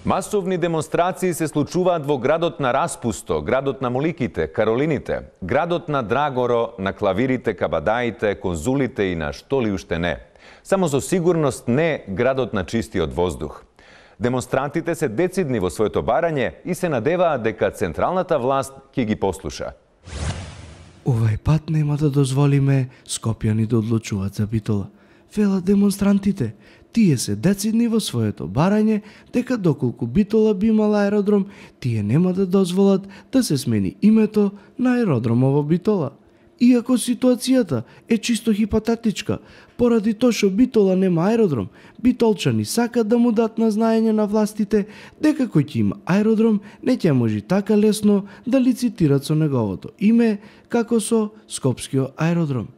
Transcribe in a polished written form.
Масовни демонстрации се случуваат во градот на Распусто, градот на Моликите, Каролините, градот на Драгоро, на Клавирите, Кабадаите, Конзулите и на што ли уште не. Само за сигурност не градот на чистиот воздух. Демонстрантите се децидни во своето барање и се надеваат дека централната власт ќе ги послуша. Овај пат нема да дозволиме Скопјани да одлучуваат за Битола. Велат демонстрантите. Тие се децидни во своето барање дека доколку Битола би имал аеродром, тие нема да дозволат да се смени името на аеродромот во Битола. Иако ситуацијата е чисто хипотетичка, поради тоа што Битола нема аеродром, битолчани сакат да му дат на знаење на властите дека кој ќе има аеродром не ќе може така лесно да лицитират со неговото име како со Скопскиот аеродром.